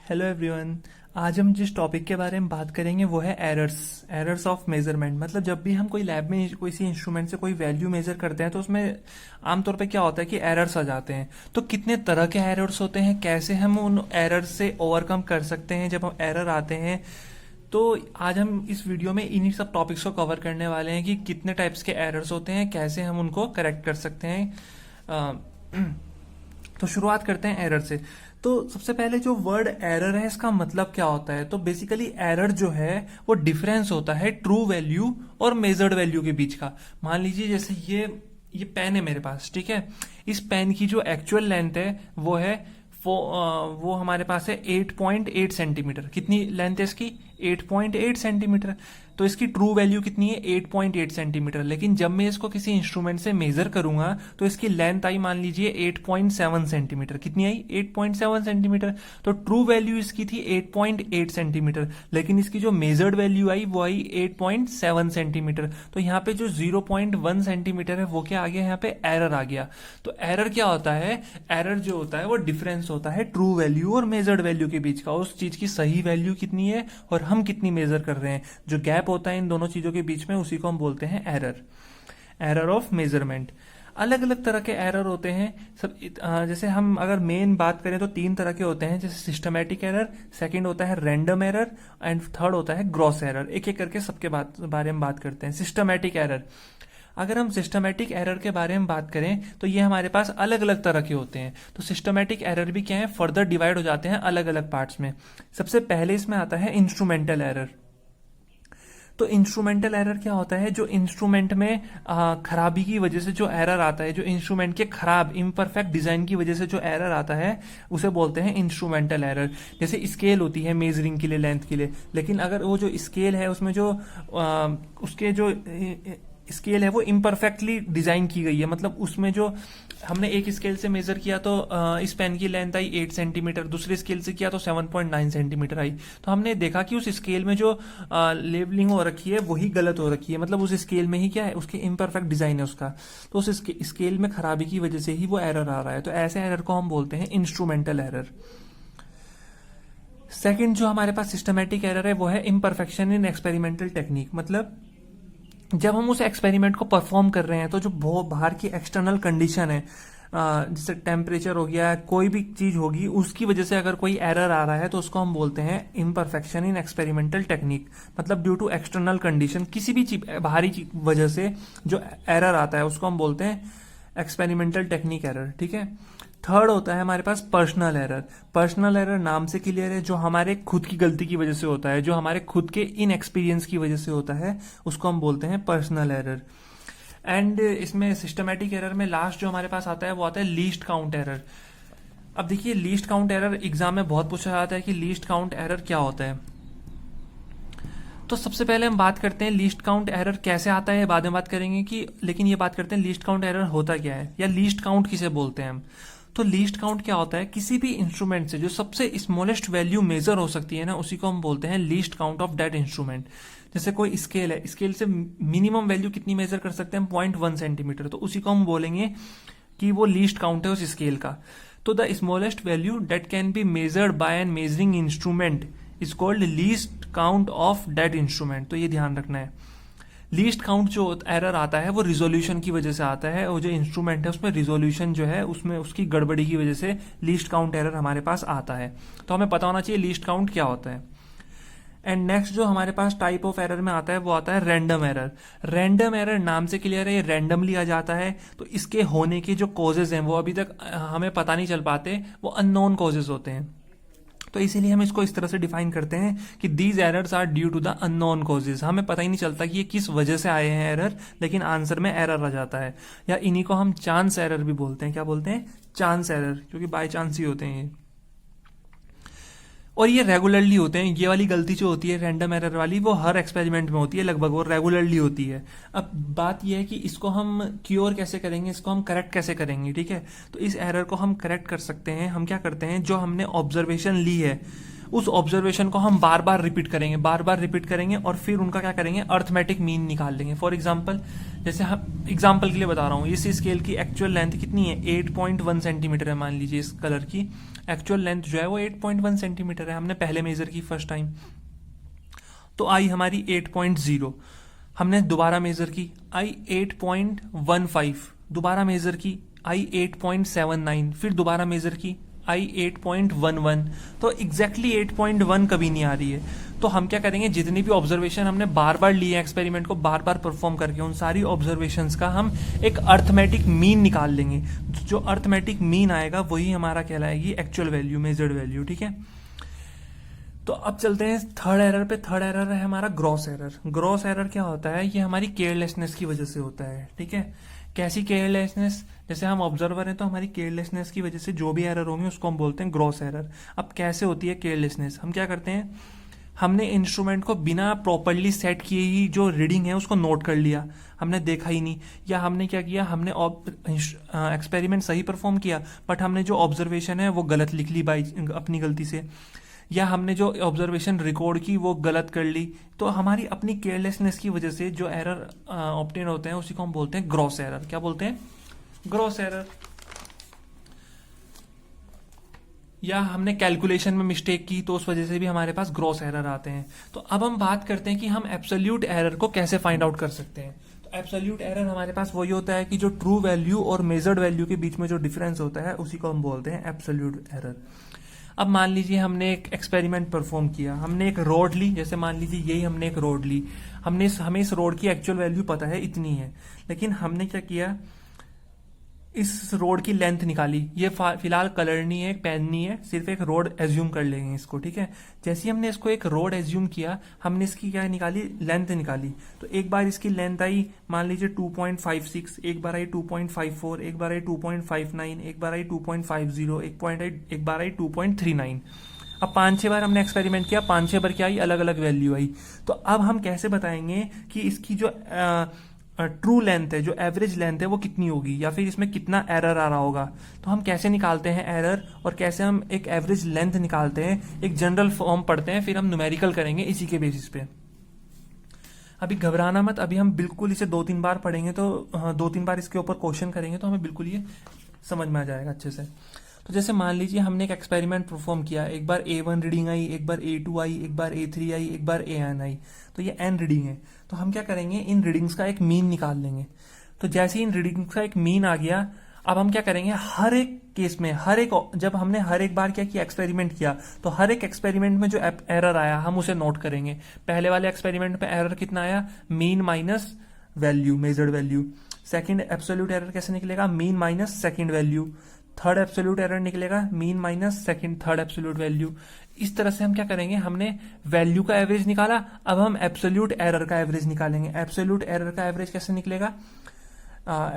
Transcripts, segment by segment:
Hello everyone. आज हम जिस टॉपिक के बारे में बात करेंगे वो है एरर्स ऑफ मेजरमेंट। मतलब जब भी हम कोई लैब में किसी इंस्ट्रूमेंट से कोई वैल्यू मेजर करते हैं तो उसमें आमतौर पे क्या होता है कि एरर्स आ जाते हैं। तो कितने तरह के एरर्स होते हैं, कैसे हम उन एरर्स से ओवरकम कर सकते हैं जब हम एरर आते हैं। तो आज हम इस वीडियो में इन्हीं सब टॉपिक्स को कवर करने वाले हैं कि कितने टाइप्स के एरर्स होते हैं, कैसे हम उनको करेक्ट कर सकते हैं। तो शुरुआत करते हैं एरर से। तो सबसे पहले जो वर्ड एरर है इसका मतलब क्या होता है। तो बेसिकली एरर जो है वो डिफरेंस होता है ट्रू वैल्यू और मेजर्ड वैल्यू के बीच का। मान लीजिए जैसे ये पेन है मेरे पास, ठीक है। इस पेन की जो एक्चुअल लेंथ है वो है वो हमारे पास है 8.8 सेंटीमीटर। कितनी लेंथ है इसकी? 8.8 सेंटीमीटर। तो इसकी ट्रू वैल्यू कितनी है? 8.8 सेंटीमीटर। लेकिन जब मैं इसको किसी इंस्ट्रूमेंट से मेजर करूंगा तो इसकी लेंथ आई मान लीजिए 8.7 सेंटीमीटर। कितनी आई? 8.7 सेंटीमीटर। तो ट्रू वैल्यू इसकी थी 8.8 सेंटीमीटर, लेकिन इसकी जो मेजर्ड वैल्यू आई वो आई 8.7 सेंटीमीटर। तो यहाँ पे जो 0.1 सेंटीमीटर है वो क्या आ गया? यहाँ पे एरर आ गया। तो एरर क्या होता है? एरर जो होता है वो डिफरेंस होता है ट्रू वैल्यू और मेजर्ड वैल्यू के बीच का। उस चीज की सही वैल्यू कितनी है और हम कितनी मेजर कर रहे हैं, जो गैप होता है इन दोनों चीजों के बीच में, उसी को हम बोलते हैं एरर ऑफ मेजरमेंट। अलग अलग तरह के एरर होते हैं सब। जैसे हम अगर मेन बात करें तो 3 तरह के होते हैं, जैसे सिस्टमैटिक एरर, सेकंड होता है रैंडम एरर एंड थर्ड होता है ग्रॉस एरर। एक एक करके सबके बारे में बात करते हैं। सिस्टमैटिक एरर, अगर हम सिस्टमैटिक एरर के बारे में बात करें तो ये हमारे पास अलग अलग तरह के होते हैं। तो सिस्टमैटिक एरर भी क्या है, फर्दर डिवाइड हो जाते हैं अलग अलग पार्ट्स में। सबसे पहले इसमें आता है इंस्ट्रूमेंटल एरर। तो इंस्ट्रूमेंटल एरर क्या होता है? जो इंस्ट्रूमेंट में खराबी की वजह से जो एरर आता है, जो इंस्ट्रूमेंट के खराब इम्परफेक्ट डिजाइन की वजह से जो एरर आता है उसे बोलते हैं इंस्ट्रूमेंटल एरर। जैसे स्केल होती है मेजरिंग के लिए, लेंथ के लिए, लेकिन अगर वो जो स्केल है उसमें जो उसके जो स्केल है वो इम्परफेक्टली डिजाइन की गई है। मतलब उसमें जो हमने एक स्केल से मेजर किया तो इस पेन की लेंथ आई 8 सेंटीमीटर, दूसरे स्केल से किया तो 7.9 सेंटीमीटर आई। तो हमने देखा कि उस स्केल में जो लेबलिंग हो रखी है वही गलत हो रखी है। मतलब उस स्केल में ही क्या है, उसकी इम्परफेक्ट डिजाइन है उसका। तो उस स्केल में खराबी की वजह से ही वो एरर आ रहा है। तो ऐसे एरर को हम बोलते हैं इंस्ट्रूमेंटल एरर। सेकेंड जो हमारे पास सिस्टमैटिक एरर है वो है इम्परफेक्शन इन एक्सपेरिमेंटल टेक्निक। मतलब जब हम उस एक्सपेरिमेंट को परफॉर्म कर रहे हैं तो जो बाहर की एक्सटर्नल कंडीशन है, जैसे टेम्परेचर हो गया, कोई भी चीज होगी, उसकी वजह से अगर कोई एरर आ रहा है तो उसको हम बोलते हैं इम्परफेक्शन इन एक्सपेरिमेंटल टेक्निक। मतलब ड्यू टू एक्सटर्नल कंडीशन, किसी भी बाहरी वजह से जो एरर आता है उसको हम बोलते हैं एक्सपेरिमेंटल टेक्निक एरर, ठीक है। थर्ड होता है हमारे पास पर्सनल एरर। पर्सनल एरर नाम से क्लियर है, जो हमारे खुद की गलती की वजह से होता है, जो हमारे खुद के इनएक्सपीरियंस की वजह से होता है, उसको हम बोलते हैं पर्सनल एरर। एंड इसमें सिस्टमैटिक एरर में लास्ट जो हमारे पास आता है वो आता है लीस्ट काउंट एरर। अब देखिए, लीस्ट काउंट एरर एग्जाम में बहुत पूछा जाता है कि लीस्ट काउंट एरर क्या होता है। तो सबसे पहले हम बात करते हैं लीस्ट काउंट एरर कैसे आता है, बाद में बात करेंगे कि, लेकिन ये बात करते हैं लीस्ट काउंट एरर होता क्या है या लीस्ट काउंट किसे बोलते हैं हम। तो लीस्ट काउंट क्या होता है? किसी भी इंस्ट्रूमेंट से जो सबसे स्मॉलेस्ट वैल्यू मेजर हो सकती है ना, उसी को हम बोलते हैं least count of that instrument. जैसे कोई स्केल है, स्केल से मिनिमम वैल्यू कितनी मेजर कर सकते हैं? 0.1 सेंटीमीटर। तो उसी को हम बोलेंगे कि वो लीस्ट काउंट है उस स्केल का। तो the smallest value that can be measured by an measuring instrument is called least count of that instrument. तो ये ध्यान रखना है। लीस्ट काउंट जो एरर आता है वो रिजोल्यूशन की वजह से आता है, और जो इंस्ट्रूमेंट है उसमें रिजोल्यूशन जो है उसमें उसकी गड़बड़ी की वजह से लीस्ट काउंट एरर हमारे पास आता है। तो हमें पता होना चाहिए लीस्ट काउंट क्या होता है। एंड नेक्स्ट जो हमारे पास टाइप ऑफ एरर में आता है वो आता है रैंडम एरर। रैंडम एरर नाम से क्लियर है, ये रैंडमली आ जाता है। तो इसके होने के जो कॉजेज हैं वो अभी तक हमें पता नहीं चल पाते, वो अननोन कॉजेज होते हैं। तो इसीलिए हम इसको इस तरह से डिफाइन करते हैं कि these errors are due to the unknown causes. हमें पता ही नहीं चलता कि ये किस वजह से आए हैं एरर, लेकिन आंसर में एरर आ जाता है। या इन्हीं को हम चांस एरर भी बोलते हैं। क्या बोलते हैं? चांस एरर, क्योंकि बाय चांस ही होते हैं ये। और ये रेगुलरली होते हैं। ये वाली गलती जो होती है रैंडम एरर वाली, वो हर एक्सपेरिमेंट में होती है लगभग, वो रेगुलरली होती है। अब बात यह है कि इसको हम क्योर कैसे करेंगे, इसको हम करेक्ट कैसे करेंगे, ठीक है। तो इस एरर को हम करेक्ट कर सकते हैं। हम क्या करते हैं, जो हमने ऑब्जर्वेशन ली है उस ऑब्जर्वेशन को हम बार बार रिपीट करेंगे और फिर उनका क्या करेंगे, अर्थमेटिक मीन निकाल लेंगे। फॉर एग्जाम्पल, जैसे हम एग्जाम्पल के लिए बता रहा हूँ, इस स्केल की एक्चुअल लेंथ कितनी है, 8.1 सेंटीमीटर है। मान लीजिए इस कलर की एक्चुअल लेंथ जो है वो 8.1 सेंटीमीटर है, हमने पहले मेजर की फर्स्ट टाइम, तो आई हमारी 8.0। हमने दोबारा मेजर की, आई 8.15, दोबारा मेजर की, आई 8.79, फिर दोबारा मेजर की, आई 8.11। तो एग्जैक्टली 8.1 कभी नहीं आ रही है। तो हम क्या करेंगे, जितनी भी ऑब्जर्वेशन हमने बार बार लिए एक्सपेरिमेंट को बार बार परफॉर्म करके, उन सारी ऑब्जर्वेशंस का हम एक अर्थमेटिक मीन निकाल लेंगे। जो अर्थमेटिक मीन आएगा वही हमारा कहलाएगी एक्चुअल वैल्यू, मेजर्ड वैल्यू। ठीक है, तो अब चलते हैं थर्ड एरर पे। थर्ड एरर है हमारा ग्रॉस एरर। ग्रॉस एरर क्या होता है, ये हमारी केयरलेसनेस की वजह से होता है। ठीक है, कैसी केयरलेसनेस, जैसे हम ऑब्जर्वर हैं तो हमारी केयरलेसनेस की वजह से जो भी एरर होंगे उसको हम बोलते हैं ग्रॉस एरर। अब कैसे होती है केयरलेसनेस, हम क्या करते हैं, हमने इंस्ट्रूमेंट को बिना प्रॉपरली सेट किए ही जो रीडिंग है उसको नोट कर लिया, हमने देखा ही नहीं, या हमने क्या किया, हमने एक्सपेरिमेंट सही परफॉर्म किया बट हमने जो ऑब्जर्वेशन है वो गलत लिख ली बाई अपनी गलती से, या हमने जो ऑब्जर्वेशन रिकॉर्ड की वो गलत कर ली। तो हमारी अपनी केयरलेसनेस की वजह से जो एरर ऑब्टेन होते हैं उसी को हम बोलते हैं ग्रॉस एरर। क्या बोलते हैं, ग्रॉस एरर। या हमने कैलकुलेशन में मिस्टेक की तो उस वजह से भी हमारे पास ग्रॉस एरर आते हैं। तो अब हम बात करते हैं कि हम एब्सोल्यूट एरर को कैसे फाइंड आउट कर सकते हैं। तो एब्सोल्यूट एरर हमारे पास वही होता है कि जो ट्रू वैल्यू और मेजर्ड वैल्यू के बीच में जो डिफरेंस होता है उसी को हम बोलते हैं एब्सोल्यूट एरर। अब मान लीजिए हमने एक एक्सपेरिमेंट परफॉर्म किया, हमने एक रोड ली, जैसे मान लीजिए यही हमने एक रोड ली, हमें इस रोड की एक्चुअल वैल्यू पता है इतनी है, लेकिन हमने क्या किया, इस रोड की लेंथ निकाली। ये फिलहाल कलर नहीं है, पेन नहीं है, सिर्फ एक रोड एज्यूम कर लेंगे इसको। ठीक है, जैसे ही हमने इसको एक रोड एज्यूम किया, हमने इसकी क्या निकाली, लेंथ निकाली। तो एक बार इसकी लेंथ आई मान लीजिए 2.56, एक बार आई 2.54, एक बार आई 2.59, एक बार आई 2.50, एक बार आई 2.39। अब 5-6 बार हमने एक्सपेरिमेंट किया, 5-6 बार क्या आई, अलग अलग वैल्यू आई। तो अब हम कैसे बताएंगे कि इसकी जो ट्रू लेंथ है, जो एवरेज लेंथ है वो कितनी होगी, या फिर इसमें कितना एरर आ रहा होगा। तो हम कैसे निकालते हैं एरर, और कैसे हम एक एवरेज लेंथ निकालते हैं, एक जनरल फॉर्म पढ़ते हैं, फिर हम न्यूमेरिकल करेंगे इसी के बेसिस पे। अभी घबराना मत, अभी हम बिल्कुल इसे 2-3 बार पढ़ेंगे, तो 2-3 बार इसके ऊपर क्वेश्चन करेंगे तो हमें बिल्कुल ये समझ में आ जाएगा अच्छे से। तो जैसे मान लीजिए हमने एक एक्सपेरिमेंट परफॉर्म किया, एक बार A1 रीडिंग आई, एक बार A2 आई, एक बार A3 आई, एक बार AN आई, तो ये n रीडिंग है। तो हम क्या करेंगे, इन रीडिंग्स का एक मीन निकाल लेंगे। तो जैसे ही इन रीडिंग्स का एक मीन आ गया, अब हम क्या करेंगे, हर एक केस में, जब हमने हर एक बार क्या किया, एक्सपेरिमेंट किया, तो हर एक एक्सपेरिमेंट में जो एरर आया हम उसे नोट करेंगे। पहले वाले एक्सपेरिमेंट में एरर कितना आया, mean minus value, measured value. Second absolute error कैसे निकलेगा, mean minus second value. Third absolute error निकलेगा mean minus second third absolute value. इस तरह से हम क्या करेंगे, हमने वैल्यू का एवरेज निकाला, अब हम एब्सोल्यूट एरर का एवरेज निकालेंगे। एब्सोल्यूट एरर का एवरेज कैसे निकलेगा,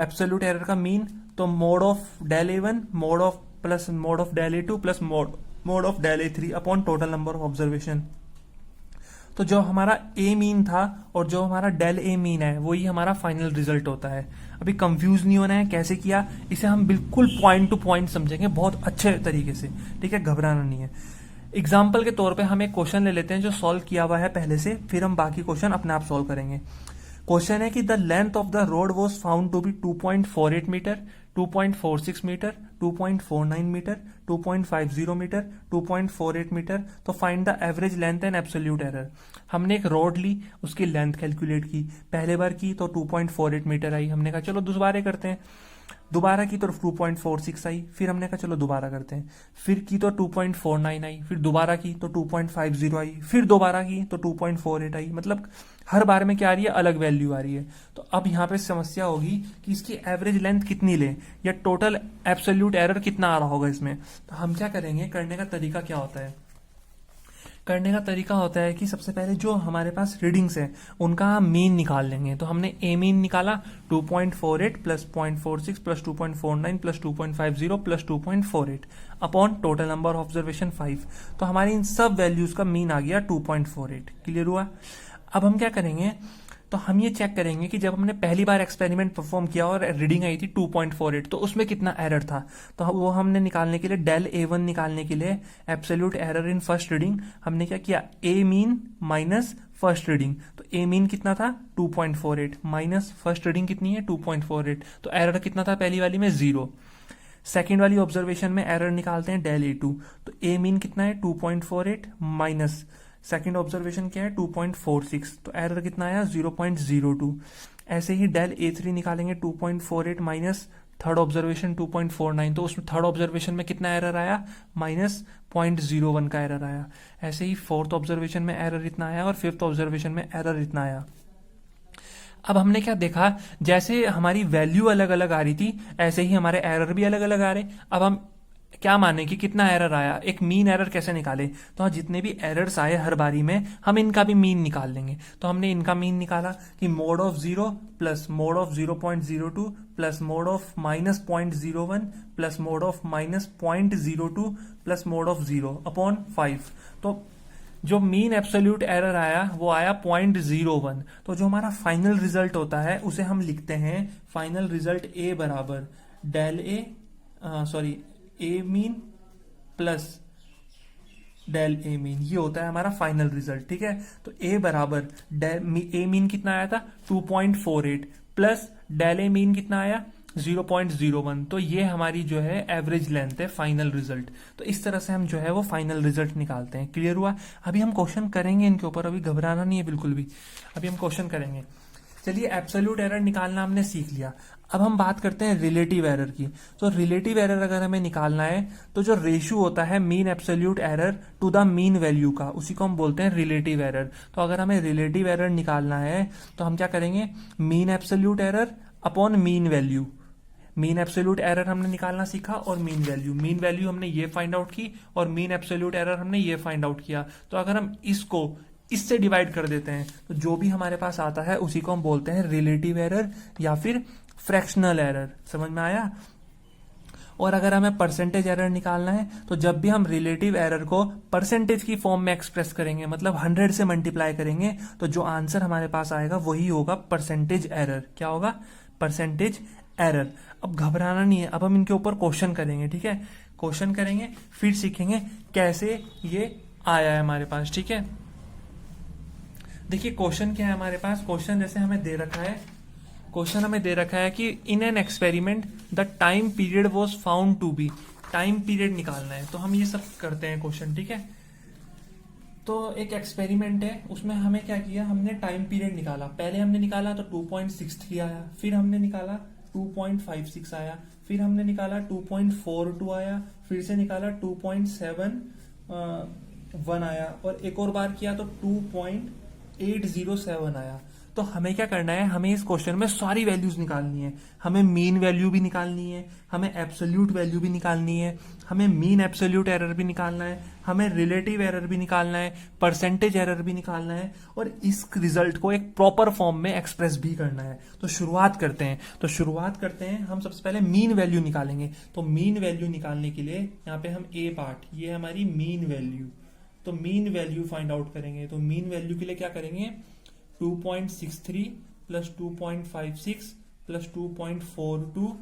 एब्सोल्यूट एरर का मीन, तो mode of del A1 mode of del A2 plus mode of del A3 upon total number of observation. तो जो हमारा ए मीन था और जो हमारा डेल ए मीन है वही हमारा फाइनल रिजल्ट होता है। अभी कंफ्यूज नहीं होना है कैसे किया, इसे हम बिल्कुल पॉइंट टू पॉइंट समझेंगे बहुत अच्छे तरीके से। ठीक है, घबराना नहीं है। एग्जाम्पल के तौर पे हम एक क्वेश्चन ले लेते हैं जो सॉल्व किया हुआ है पहले से, फिर हम बाकी क्वेश्चन अपने आप सॉल्व करेंगे। क्वेश्चन है कि the length of the road was found to be 2.48 metre, 2.46 metre, 2.49 metre, 2.50 metre, 2.48 metre. तो find the average length and absolute error. हमने एक रोड ली, उसकी लेंथ कैलकुलेट की, पहले बार की तो 2.48 मीटर आई, हमने कहा चलो दोबारा करते हैं, दोबारा की तो 2.46 आई, फिर हमने कहा चलो दोबारा करते हैं, फिर की तो 2.49 आई, फिर दोबारा की तो 2.50 आई, फिर दोबारा की तो 2.48 आई। मतलब हर बार में क्या आ रही है, अलग वैल्यू आ रही है। तो अब यहाँ पे समस्या होगी कि इसकी एवरेज लेंथ कितनी ले, या टोटल एब्सोल्यूट एरर कितना आ रहा होगा इसमें। तो हम क्या करेंगे, करने का तरीका क्या होता है, करने का तरीका होता है कि सबसे पहले जो हमारे पास रीडिंग्स हैं उनका हम मीन निकाल लेंगे। तो हमने ए मीन निकाला 2.48 plus 0.46 plus 2.49 plus 2.50 plus 2.48 upon total number of observation 5। तो हमारी इन सब वैल्यूज का मीन आ गया 2.48। क्लियर हुआ। अब हम क्या करेंगे, तो तो हम ये चेक करेंगे कि जब हमने पहली बार एक्सपेरिमेंट परफॉर्म किया और रीडिंग आई थी 2.48, तो उसमें कितना एरर था। तो वो हमने निकालने के लिए डेल A1 निकालने के लिए absolute error in first reading हमने क्या किया, ए मीन माइनस फर्स्ट रीडिंग। तो ए मीन कितना था 2.48 माइनस फर्स्ट रीडिंग कितनी है 2.48, तो एरर कितना था पहली वाली में 0। सेकेंड वाली ऑब्जर्वेशन में एरर निकालते हैं डेल A2, तो ए मीन कितना है 2.48 माइनस सेकेंड ऑब्जर्वेशन क्या है 2.46, तो एरर कितना आया 0.02। ऐसे ही डेल A3 निकालेंगे 2.48 माइनस थर्ड ऑब्जर्वेशन 2.49, तो उसमें थर्ड ऑब्जर्वेशन में कितना एरर आया माइनस 0.01 का एरर आया। ऐसे ही फोर्थ ऑब्जर्वेशन में एरर इतना आया और फिफ्थ ऑब्जर्वेशन में एरर इतना आया। अब हमने क्या देखा, जैसे हमारी वैल्यू अलग अलग आ रही थी ऐसे ही हमारे एरर भी अलग अलग आ रहे। अब हम क्या माने कि कितना एरर आया, एक मीन एरर कैसे निकाले, तो जितने भी एरर्स आए हर बारी में हम इनका भी मीन निकाल लेंगे। तो हमने इनका मीन निकाला कि mode of 0 plus mode of 0.02 plus mode of minus 0.01 plus mode of minus 0.02 plus mode of 0 upon 5। तो जो मीन एब्सोल्यूट एरर आया वो आया 0.01। तो जो हमारा फाइनल रिजल्ट होता है उसे हम लिखते हैं फाइनल रिजल्ट ए बराबर del A mean plus del A mean, ये होता है हमारा फाइनल रिजल्ट। ठीक है, तो ए बराबर ए मीन कितना आया था 2.48 प्लस डेल ए मीन कितना आया 0.01, तो ये हमारी जो है एवरेज लेंथ है फाइनल रिजल्ट। तो इस तरह से हम जो है वो फाइनल रिजल्ट निकालते हैं। क्लियर हुआ? अभी हम क्वेश्चन करेंगे इनके ऊपर, अभी घबराना नहीं है बिल्कुल भी, अभी हम क्वेश्चन करेंगे। चलिए, एब्सोल्यूट एरर निकालना हमने सीख लिया। अब हम बात करते हैं रिलेटिव एरर की। तो रिलेटिव एरर अगर हमें निकालना है तो जो रेशियो होता है mean absolute error to the mean value का, उसी को हम बोलते हैं रिलेटिव एरर। तो अगर हमें रिलेटिव एरर निकालना है तो हम क्या करेंगे, mean absolute error upon mean value. Mean absolute error हमने निकालना सीखा और मीन वैल्यू हमने ये फाइंड आउट की और मीन एब्सोल्यूट एरर हमने ये फाइंड आउट किया। तो अगर हम इसको इससे डिवाइड कर देते हैं तो जो भी हमारे पास आता है उसी को हम बोलते हैं रिलेटिव एरर या फिर फ्रैक्शनल एरर। समझ में आया? और अगर हमें परसेंटेज एरर निकालना है तो जब भी हम रिलेटिव एरर को परसेंटेज की फॉर्म में एक्सप्रेस करेंगे, मतलब 100 से मल्टीप्लाई करेंगे, तो जो आंसर हमारे पास आएगा वही होगा परसेंटेज एरर। क्या होगा? Percentage error. अब घबराना नहीं है, अब हम इनके ऊपर क्वेश्चन करेंगे। ठीक है, क्वेश्चन करेंगे फिर सीखेंगे कैसे ये आया है हमारे पास। ठीक है, देखिए क्वेश्चन क्या है हमारे पास। क्वेश्चन जैसे हमें दे रखा है, क्वेश्चन हमें दे रखा है कि in an experiment the time period was found to be, time period निकालना है। तो हम ये सब करते हैं क्वेश्चन। ठीक है, तो एक एक्सपेरिमेंट है, उसमें हमें क्या किया, हमने टाइम पीरियड निकाला। पहले हमने निकाला तो 2.63 आया, फिर हमने निकाला 2.56 आया, फिर हमने निकाला 2.42 आया, फिर से निकाला 2.71 आया और एक और बार किया तो 2.807 आया। तो हमें क्या करना है, हमें इस क्वेश्चन में सारी वैल्यूज निकालनी है। हमें मीन वैल्यू भी निकालनी है, हमें एब्सोल्यूट वैल्यू भी निकालनी है, हमें मीन एब्सोल्यूट एरर भी निकालना है, हमें रिलेटिव एरर भी निकालना है, परसेंटेज एरर भी निकालना है और इस रिजल्ट को एक प्रॉपर फॉर्म में एक्सप्रेस भी करना है। तो शुरुआत करते हैं हम सबसे पहले मीन वैल्यू निकालेंगे। तो मीन वैल्यू निकालने के लिए यहाँ पे हम ए पार्ट, ये हमारी मीन वैल्यू, तो मीन वैल्यू फाइंड आउट करेंगे। तो मीन वैल्यू के लिए क्या करेंगे, 2.63 प्लस 2.56 प्लस 2.42,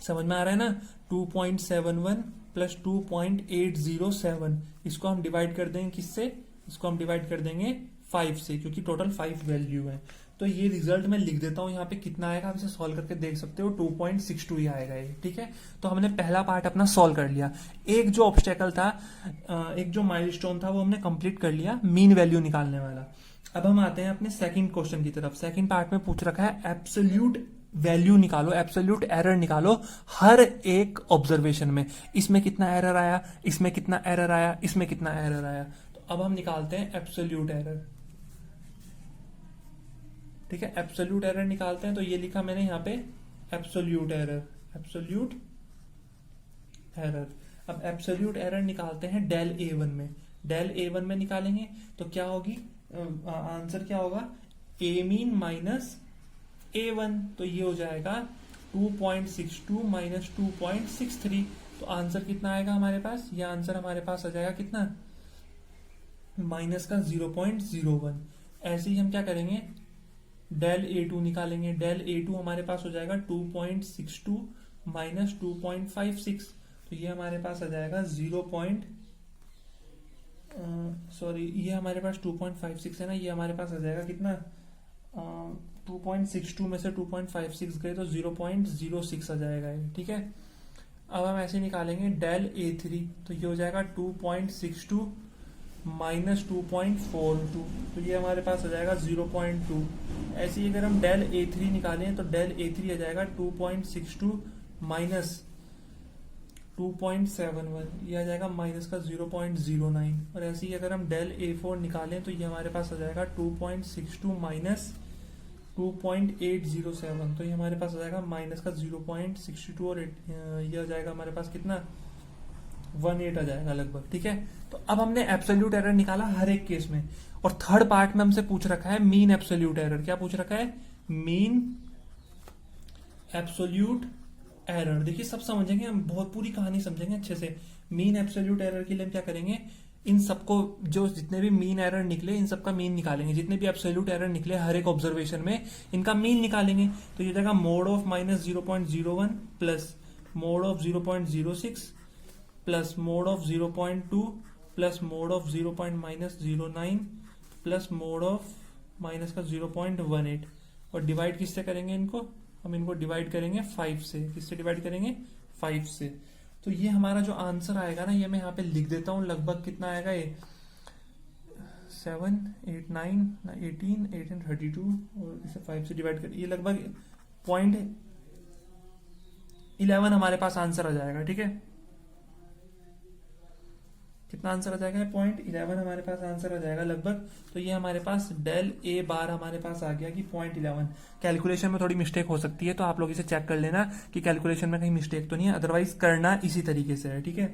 समझ में आ रहा है ना, 2.71 प्लस 2.807। इसको हम डिवाइड कर देंगे किससे, इसको हम डिवाइड कर देंगे 5 से, क्योंकि टोटल 5 वैल्यू है। तो ये रिजल्ट मैं लिख देता हूं यहाँ पे कितना आएगा, आप इसे सॉल्व करके देख सकते हो, 2.62 ही आएगा ये। ठीक है, तो हमने पहला पार्ट अपना सॉल्व कर लिया। एक जो ऑब्स्टेकल था, एक जो माइलस्टोन था वो हमने कंप्लीट कर लिया, मीन वैल्यू निकालने वाला। अब हम आते हैं अपने सेकंड क्वेश्चन की तरफ। सेकंड पार्ट में पूछ रखा है एब्सोल्यूट वैल्यू निकालो, एब्सोल्यूट एरर निकालो हर एक ऑब्जर्वेशन में। इसमें कितना एरर आया, इसमें कितना एरर आया, इसमें कितना एरर आया। तो अब हम निकालते हैं एब्सोल्यूट एरर। ठीक है, एब्सोल्यूट एरर निकालते हैं। तो ये लिखा मैंने यहाँ पे एब्सोल्यूट एरर, एब्सोल्यूट एरर। अब एब्सोल्यूट एरर निकालते हैं डेल A1 में। डेल A1 में निकालेंगे तो क्या होगी, आंसर क्या होगा, ए मीन माइनस A1। तो ये हो जाएगा 2.62 माइनस 2.63। तो आंसर कितना आएगा हमारे पास, ये आंसर हमारे पास आ जाएगा कितना, माइनस का 0.01। ऐसे ही हम क्या करेंगे, डेल ए टू निकालेंगे, डेल ए टू हमारे पास हो जाएगा 2.62 माइनस 2.56, तो ये हमारे पास आ जाएगा ये हमारे पास 2.56 है ना, ये हमारे पास आ जाएगा कितना, 2.62 में से 2.56 गए तो 0.06 आ जाएगा ये, ठीक है। अब हम ऐसे निकालेंगे डेल ए थ्री, तो ये हो जाएगा 2.62 माइनस 2.42, तो ये हमारे पास आ जाएगा 0.2। ऐसे ही अगर हम डेल ए थ्री निकालें तो डेल ए थ्री आ जाएगा 2.62 माइनस 2.71, ये आ जाएगा माइनस का 0.09। और ऐसे ही अगर हम डेल ए फोर निकालें तो ये हमारे पास आ जाएगा 2.62 माइनस 2.807, तो ये हमारे पास आ जाएगा माइनस का 0.62, और ये आ जाएगा हमारे पास कितना, 18 आ जाएगा लगभग, ठीक है। तो अब हमने एब्सोल्यूट एरर निकाला हर एक केस में, और थर्ड पार्ट में हमसे पूछ रखा है मीन एब्सोल्यूट एरर। क्या पूछ रखा है, मीन एब्सोल्यूट एरर। देखिए सब समझेंगे हम, बहुत पूरी कहानी समझेंगे अच्छे से। मीन एब्सोल्यूट एरर के लिए हम क्या करेंगे, इन सबको जो जितने भी मीन एरर निकले इन सबका मीन निकालेंगे, जितने भी एब्सोल्यूट एरर निकले हर एक ऑब्जर्वेशन में इनका मीन निकालेंगे। तो ये जाएगा mode of minus 0.01 plus mode of 0.06 plus mode of 0.2 plus mode of 0.09 plus mode of minus का 0.18, और डिवाइड किससे करेंगे इनको, हम इनको डिवाइड करेंगे 5 से। किससे डिवाइड करेंगे, 5 से। तो ये हमारा जो आंसर आएगा ना, ये मैं यहाँ पे लिख देता हूँ, लगभग कितना आएगा ये 7, 8, 9, 18, 18, 32, और इसे 5 से डिवाइड कर, ये लगभग 0.11 हमारे पास आंसर आ जाएगा, ठीक है। कितना आंसर आ जाएगा, 0.11 हमारे पास आंसर आ जाएगा लगभग। तो ये हमारे पास डेल ए बार हमारे पास आ गया कि 0.11। कैलकुलेशन में थोड़ी मिस्टेक हो सकती है, तो आप लोग इसे चेक कर लेना कि कैलकुलेशन में कहीं मिस्टेक तो नहीं है, अदरवाइज करना इसी तरीके से है, ठीक है।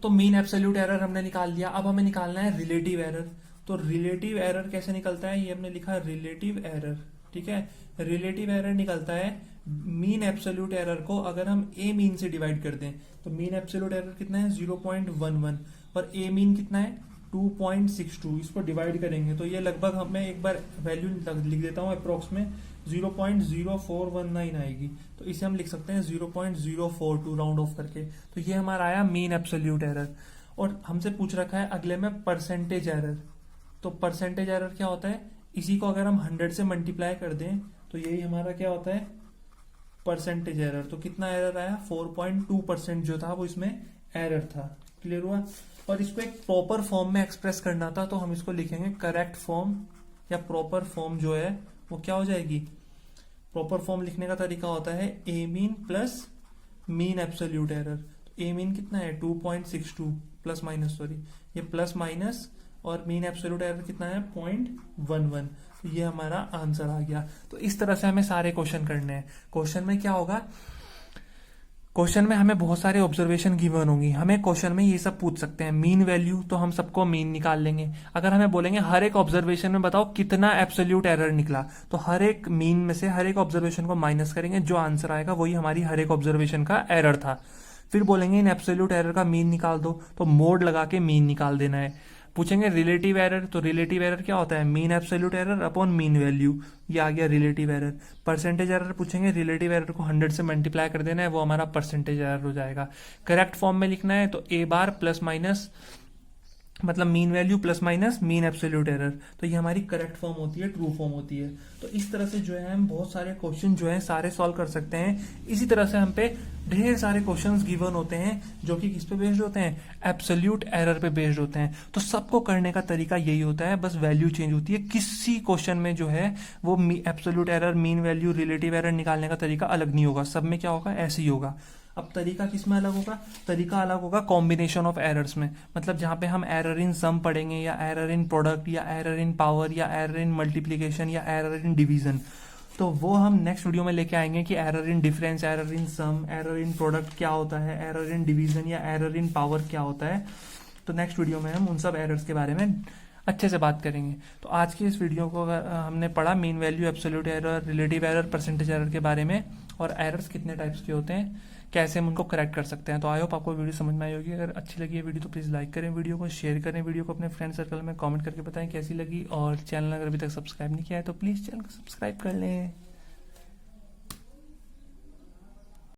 तो मीन एब्सोल्यूट एरर हमने निकाल लिया। अब हमें निकालना है रिलेटिव एरर। तो रिलेटिव एरर कैसे निकलता है, ये हमने लिखा रिलेटिव एरर, ठीक है। रिलेटिव एरर निकलता है मीन एब्सोल्यूट एरर को अगर हम ए मीन से डिवाइड कर दें। तो मीन एब्सोल्यूट एरर कितना है, 0.11, और ए मीन कितना है, 2.62। इसको डिवाइड करेंगे तो ये लगभग हमें एक बार वैल्यू लिख देता हूँ, अप्रोक्स में 0.0419 आएगी। तो इसे हम लिख सकते हैं 0.042 राउंड ऑफ करके। तो ये हमारा आया मीन एब्सोल्यूट एरर। और हमसे पूछ रखा है अगले में परसेंटेज एरर। तो परसेंटेज एरर क्या होता है, इसी को अगर हम 100 से मल्टीप्लाई कर दें तो यही हमारा क्या होता है, परसेंटेज एरर। तो कितना एरर आया, 4.2% जो था वो इसमें एरर था। क्लियर हुआ। और इसको एक प्रॉपर फॉर्म में एक्सप्रेस करना था, तो हम इसको लिखेंगे करेक्ट फॉर्म, या प्रॉपर फॉर्म जो है वो क्या हो जाएगी। प्रॉपर फॉर्म लिखने का तरीका होता है a mean plus mean absolute error. तो ए मीन कितना है, 2.62 प्लस माइनस, सॉरी ये प्लस माइनस, और मीन एब्सोल्यूट एरर कितना है, 0.11। तो ये हमारा आंसर आ गया। तो इस तरह से हमें सारे क्वेश्चन करने हैं। क्वेश्चन में क्या होगा, क्वेश्चन में हमें बहुत सारे ऑब्जर्वेशन गिवन होंगी। हमें क्वेश्चन में ये सब पूछ सकते हैं, मीन वैल्यू, तो हम सबको मीन निकाल लेंगे। अगर हमें बोलेंगे हर एक ऑब्जर्वेशन में बताओ कितना एब्सोल्यूट एरर निकला, तो हर एक मीन में से हर एक ऑब्जर्वेशन को माइनस करेंगे, जो आंसर आएगा वही हमारी हर एक ऑब्जर्वेशन का एरर था। फिर बोलेंगे इन एब्सोल्यूट एरर का मीन निकाल दो, तो मोड लगा के मीन निकाल देना है। पूछेंगे रिलेटिव एरर, तो रिलेटिव एरर क्या होता है, mean absolute error upon mean value, ये आ गया रिलेटिव एरर। परसेंटेज एरर पूछेंगे, रिलेटिव एरर को 100 से मल्टीप्लाई कर देना है, वो हमारा परसेंटेज एरर हो जाएगा। करेक्ट फॉर्म में लिखना है तो ए बार प्लस माइनस, मतलब mean value plus minus mean absolute error. तो ये हमारी करेक्ट फॉर्म होती है, ट्रू फॉर्म होती है। तो इस तरह से जो है हम बहुत सारे क्वेश्चन जो है सारे सॉल्व कर सकते हैं। इसी तरह से हम पे ढेर सारे क्वेश्चंस गिवन होते हैं जो कि किस पे बेस्ड होते हैं, एब्सोल्यूट एरर पे बेस्ड होते हैं। तो सबको करने का तरीका यही होता है, बस वैल्यू चेंज होती है। किसी क्वेश्चन में जो है वो absolute error, mean value, relative error निकालने का तरीका अलग नहीं होगा, सब में क्या होगा, ऐसे ही होगा। अब तरीका किस में अलग होगा, तरीका अलग होगा कॉम्बिनेशन ऑफ एरर्स में। मतलब जहां पे हम एरर इन सम पढ़ेंगे, या एरर इन प्रोडक्ट, या एरर इन पावर, या एरर इन मल्टीप्लीकेशन, या एरर इन डिवीजन, तो वो हम नेक्स्ट वीडियो में लेके आएंगे कि error in difference, error in sum, error in product क्या होता है, एरर इन डिवीजन या एरर इन पावर क्या होता है। तो नेक्स्ट वीडियो में हम उन सब एरर्स के बारे में अच्छे से बात करेंगे। तो आज की इस वीडियो को हमने पढ़ा mean value, absolute error, relative error, percentage error के बारे में, और एरर्स कितने टाइप्स के होते हैं, कैसे हम उनको करेक्ट कर सकते हैं। तो आई होप आपको वीडियो समझ में आई होगी। अगर अच्छी लगी है वीडियो तो प्लीज़ लाइक करें, वीडियो को शेयर करें, वीडियो को अपने फ्रेंड सर्कल में कमेंट करके बताएं कैसी लगी, और चैनल अगर अभी तक सब्सक्राइब नहीं किया है तो प्लीज़ चैनल को सब्सक्राइब कर लें।